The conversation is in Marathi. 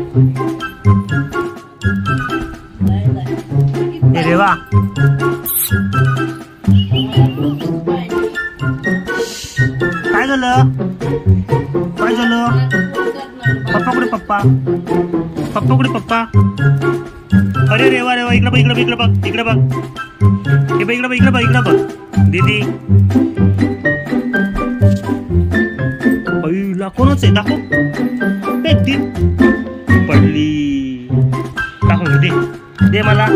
अरे वा, काय झालं? काय झालं? पप्पा कुठे? पप्पा कुठे? पप्पा अरे रे वा रे वा, इकडे बघ, इकडे बघ, इकडे बघ, हे बघ, इकडे बघ, इकडे बघ दीदी. अईला कोणच आहे? दाखव. पडली. दाखव, दे मला.